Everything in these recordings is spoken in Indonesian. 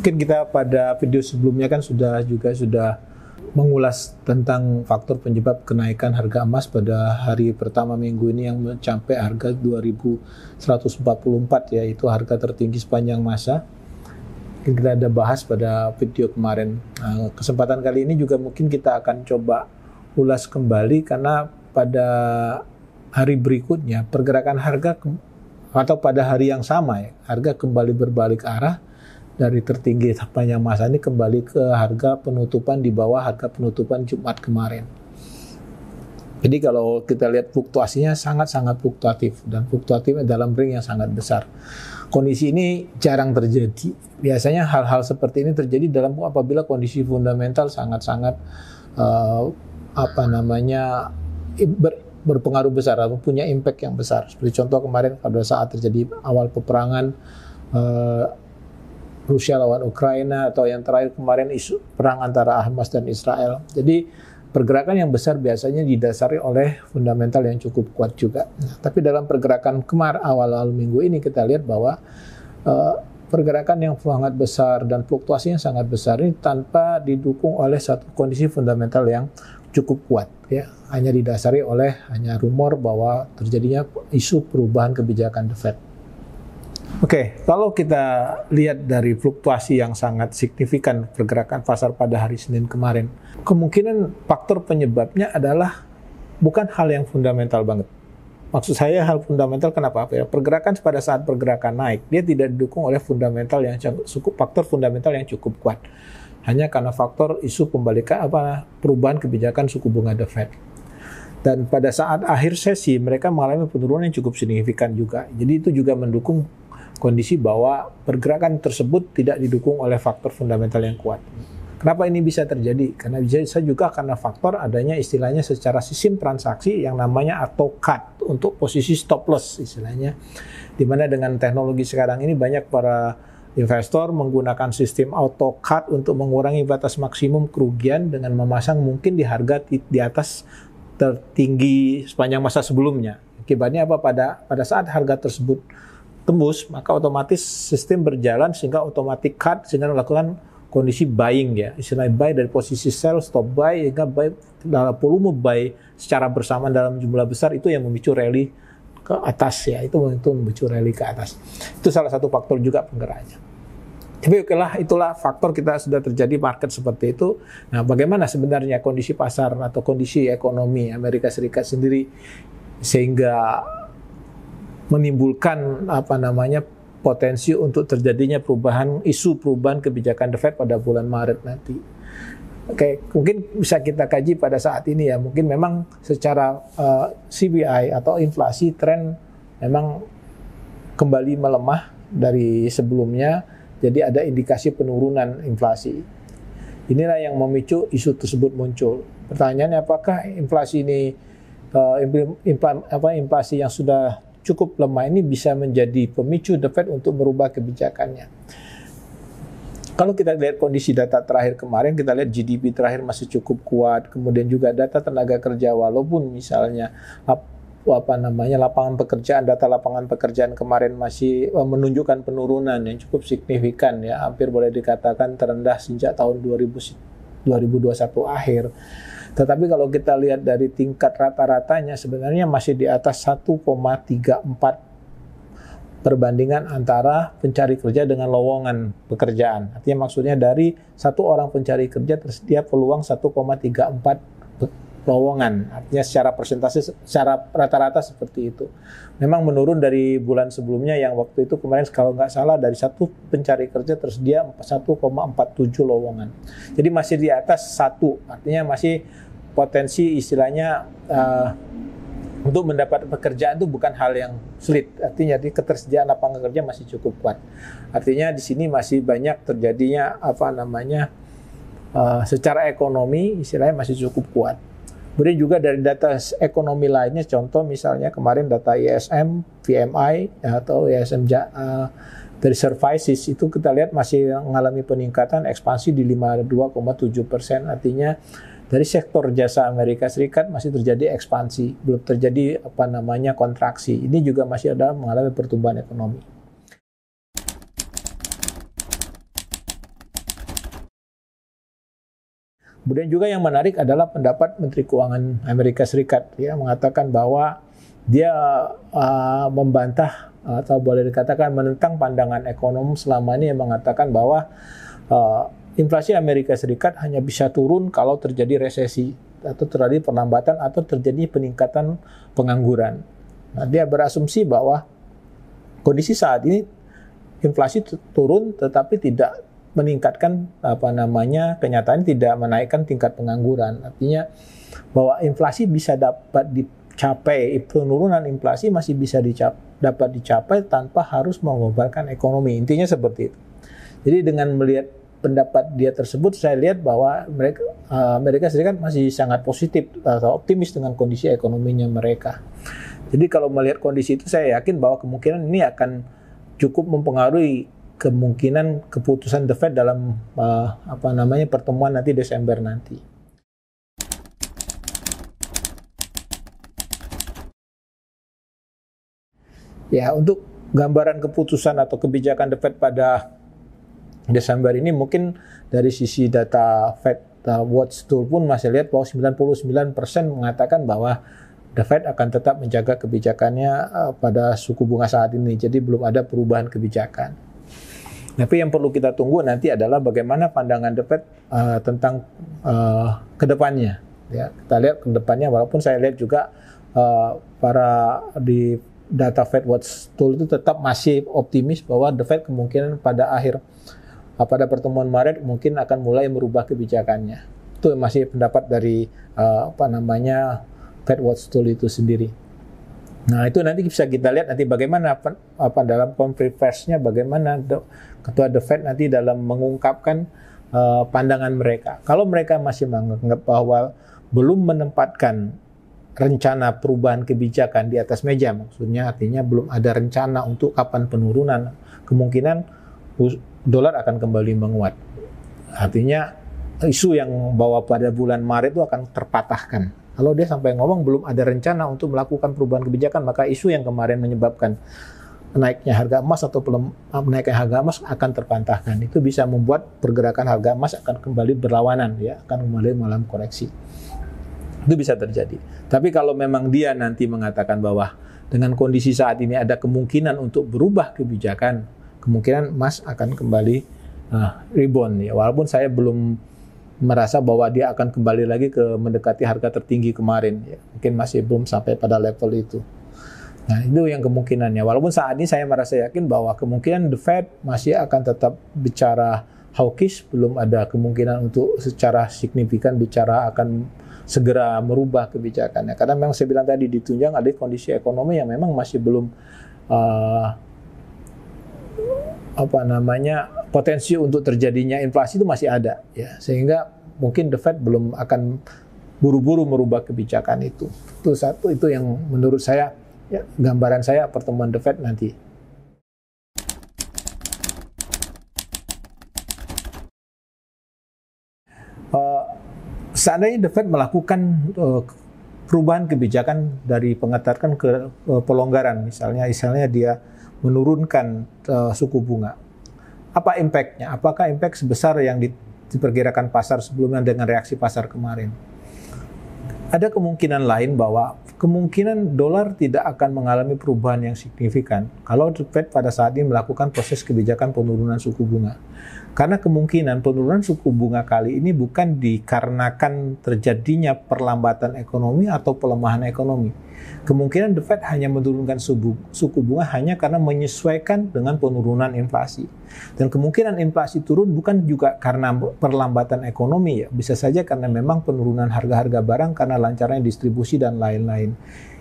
Mungkin kita pada video sebelumnya kan sudah mengulas tentang faktor penyebab kenaikan harga emas pada hari pertama minggu ini yang mencapai harga 2.144 ya, itu harga tertinggi sepanjang masa. Kita ada bahas pada video kemarin. Kesempatan kali ini juga mungkin kita akan coba ulas kembali karena pada hari berikutnya pergerakan harga atau pada hari yang sama ya, harga kembali berbalik arah dari tertinggi sepanjang masa ini kembali ke harga penutupan di bawah harga penutupan Jumat kemarin. Jadi kalau kita lihat fluktuasinya sangat-sangat fluktuatif dan fluktuatifnya dalam ring yang sangat besar. Kondisi ini jarang terjadi. Biasanya hal-hal seperti ini terjadi apabila kondisi fundamental sangat-sangat berpengaruh besar atau punya impact yang besar. Seperti contoh kemarin pada saat terjadi awal peperangan Rusia lawan Ukraina, atau yang terakhir kemarin isu perang antara Hamas dan Israel. Jadi pergerakan yang besar biasanya didasari oleh fundamental yang cukup kuat juga. Nah, tapi dalam pergerakan awal minggu ini kita lihat bahwa pergerakan yang sangat besar dan fluktuasi yang sangat besar ini tanpa didukung oleh satu kondisi fundamental yang cukup kuat ya, hanya didasari oleh rumor bahwa terjadinya isu perubahan kebijakan The Fed. Oke, kalau kita lihat dari fluktuasi yang sangat signifikan pergerakan pasar pada hari Senin kemarin, kemungkinan faktor penyebabnya adalah bukan hal yang fundamental banget. Maksud saya hal fundamental kenapa? Pergerakan pada saat pergerakan naik, dia tidak didukung oleh faktor fundamental yang cukup kuat. Hanya karena faktor isu perubahan kebijakan suku bunga The Fed. Dan pada saat akhir sesi, mereka mengalami penurunan yang cukup signifikan juga. Jadi itu juga mendukung kondisi bahwa pergerakan tersebut tidak didukung oleh faktor fundamental yang kuat. Kenapa ini bisa terjadi? Karena bisa juga karena faktor adanya istilahnya secara sistem transaksi yang namanya auto cut untuk posisi stop loss istilahnya. Dimana dengan teknologi sekarang ini banyak para investor menggunakan sistem auto cut untuk mengurangi batas maksimum kerugian dengan memasang mungkin di harga di atas tertinggi sepanjang masa sebelumnya. Akibatnya apa? Pada saat harga tersebut tembus, maka otomatis sistem berjalan sehingga automatic cut sehingga melakukan kondisi buying ya, istilahnya buy dari posisi sell, stop buy, hingga buy dalam volume buy secara bersamaan dalam jumlah besar, itu yang memicu rally ke atas ya, itu memicu rally ke atas. Itu salah satu faktor juga penggeraknya. Tapi itulah faktor kita sudah terjadi market seperti itu. Nah, bagaimana sebenarnya kondisi pasar atau kondisi ekonomi Amerika Serikat sendiri sehingga menimbulkan potensi untuk terjadinya isu perubahan kebijakan The Fed pada bulan Maret nanti. Oke, mungkin bisa kita kaji pada saat ini ya. Mungkin memang secara CPI atau inflasi tren memang kembali melemah dari sebelumnya. Jadi ada indikasi penurunan inflasi. Inilah yang memicu isu tersebut muncul. Pertanyaannya apakah inflasi ini inflasi yang sudah cukup lemah ini bisa menjadi pemicu The Fed untuk merubah kebijakannya. Kalau kita lihat kondisi data terakhir kemarin, kita lihat GDP terakhir masih cukup kuat, kemudian juga data tenaga kerja, walaupun misalnya data lapangan pekerjaan kemarin masih menunjukkan penurunan yang cukup signifikan ya, hampir boleh dikatakan terendah sejak tahun 2021 akhir. Tetapi kalau kita lihat dari tingkat rata-ratanya sebenarnya masih di atas 1,34 perbandingan antara pencari kerja dengan lowongan pekerjaan. Artinya maksudnya dari satu orang pencari kerja tersedia peluang 1,34 lowongan. Artinya secara persentase, secara rata-rata seperti itu. Memang menurun dari bulan sebelumnya yang waktu itu kemarin kalau nggak salah dari satu pencari kerja tersedia 1,47 lowongan. Jadi masih di atas 1, artinya masih potensi istilahnya untuk mendapat pekerjaan itu bukan hal yang sulit. Artinya ketersediaan lapangan kerja masih cukup kuat. Artinya di sini masih banyak terjadinya secara ekonomi istilahnya masih cukup kuat. Kemudian juga dari data ekonomi lainnya, contoh misalnya kemarin data ISM, PMI atau ISM dari services itu kita lihat masih mengalami peningkatan ekspansi di 52,7%. Artinya dari sektor jasa Amerika Serikat masih terjadi ekspansi, belum terjadi kontraksi. Ini juga masih ada mengalami pertumbuhan ekonomi. Kemudian juga yang menarik adalah pendapat Menteri Keuangan Amerika Serikat, ya, mengatakan bahwa dia membantah atau boleh dikatakan menentang pandangan ekonom selama ini yang mengatakan bahwa inflasi Amerika Serikat hanya bisa turun kalau terjadi resesi atau terjadi perlambatan atau terjadi peningkatan pengangguran. Nah, dia berasumsi bahwa kondisi saat ini inflasi turun tetapi tidak meningkatkan kenyataan tidak menaikkan tingkat pengangguran. Artinya bahwa inflasi bisa dapat dicapai, penurunan inflasi masih bisa dapat dicapai tanpa harus mengobarkan ekonomi. Intinya seperti itu. Jadi dengan melihat pendapat dia tersebut, saya lihat bahwa Amerika Serikat masih sangat positif atau optimis dengan kondisi ekonominya mereka. Jadi kalau melihat kondisi itu, saya yakin bahwa kemungkinan ini akan cukup mempengaruhi kemungkinan keputusan The Fed dalam pertemuan nanti Desember nanti. Ya, untuk gambaran keputusan atau kebijakan The Fed pada Desember ini mungkin dari sisi data Fed Watch Tool pun masih lihat bahwa 99% mengatakan bahwa The Fed akan tetap menjaga kebijakannya pada suku bunga saat ini. Jadi belum ada perubahan kebijakan. Tapi yang perlu kita tunggu nanti adalah bagaimana pandangan The Fed tentang kedepannya. Ya, kita lihat kedepannya, walaupun saya lihat juga para di data Fed Watch Tool itu tetap masih optimis bahwa The Fed kemungkinan pada pertemuan Maret mungkin akan mulai merubah kebijakannya. Itu masih pendapat dari Fed Watch Tool itu sendiri. Nah, itu nanti bisa kita lihat nanti bagaimana dalam konferensinya, bagaimana ketua The Fed nanti dalam mengungkapkan pandangan mereka. Kalau mereka masih menganggap bahwa belum menempatkan rencana perubahan kebijakan di atas meja, maksudnya artinya belum ada rencana untuk kapan penurunan, kemungkinan dolar akan kembali menguat. Artinya isu yang bahwa pada bulan Maret itu akan terpatahkan. Kalau dia sampai ngomong belum ada rencana untuk melakukan perubahan kebijakan, maka isu yang kemarin menyebabkan naiknya harga emas atau menaiknya harga emas akan terpatahkan. Itu bisa membuat pergerakan harga emas akan kembali berlawanan, ya, akan kembali mengalami koreksi. Itu bisa terjadi. Tapi kalau memang dia nanti mengatakan bahwa dengan kondisi saat ini ada kemungkinan untuk berubah kebijakan, kemungkinan emas akan kembali rebound, ya. Walaupun saya belum merasa bahwa dia akan kembali lagi ke mendekati harga tertinggi kemarin, ya. Mungkin masih belum sampai pada level itu. Nah, itu yang kemungkinannya. Walaupun saat ini saya merasa yakin bahwa kemungkinan The Fed masih akan tetap bicara hawkish, belum ada kemungkinan untuk secara signifikan bicara akan segera merubah kebijakannya. Karena memang saya bilang tadi ditunjang ada kondisi ekonomi yang memang masih belum potensi untuk terjadinya inflasi itu masih ada, ya, sehingga mungkin The Fed belum akan buru-buru merubah kebijakan itu. Itu satu, itu yang menurut saya, ya, gambaran saya pertemuan The Fed nanti. Seandainya The Fed melakukan perubahan kebijakan dari pengetatan ke pelonggaran, misalnya dia menurunkan suku bunga, apa impact-nya? Apakah impact sebesar yang diperkirakan pasar sebelumnya dengan reaksi pasar kemarin? Ada kemungkinan lain bahwa kemungkinan dolar tidak akan mengalami perubahan yang signifikan kalau The Fed pada saat ini melakukan proses kebijakan penurunan suku bunga. Karena kemungkinan penurunan suku bunga kali ini bukan dikarenakan terjadinya perlambatan ekonomi atau pelemahan ekonomi. Kemungkinan The Fed hanya menurunkan suku bunga hanya karena menyesuaikan dengan penurunan inflasi. Dan kemungkinan inflasi turun bukan juga karena perlambatan ekonomi, ya. Bisa saja karena memang penurunan harga-harga barang karena lancarnya distribusi dan lain-lain.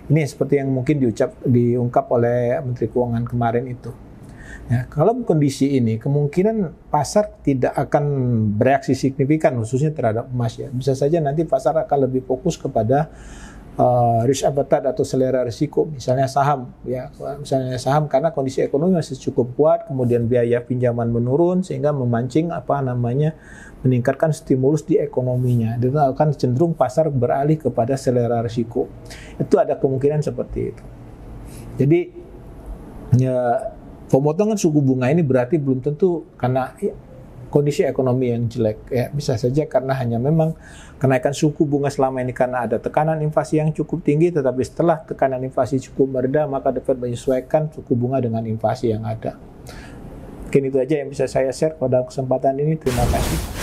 Ini seperti yang mungkin diungkap oleh Menteri Keuangan kemarin itu. Ya, kalau kondisi ini kemungkinan pasar tidak akan bereaksi signifikan khususnya terhadap emas, ya. Bisa saja nanti pasar akan lebih fokus kepada risk appetite atau selera risiko, misalnya saham, ya, misalnya saham karena kondisi ekonomi masih cukup kuat, kemudian biaya pinjaman menurun sehingga memancing meningkatkan stimulus di ekonominya, dan akan cenderung pasar beralih kepada selera risiko. Itu ada kemungkinan seperti itu. Jadi ya, pemotongan suku bunga ini berarti belum tentu karena kondisi ekonomi yang jelek. Ya, bisa saja karena hanya memang kenaikan suku bunga selama ini karena ada tekanan inflasi yang cukup tinggi, tetapi setelah tekanan inflasi cukup mereda, maka The Fed menyesuaikan suku bunga dengan inflasi yang ada. Mungkin itu aja yang bisa saya share pada kesempatan ini. Terima kasih.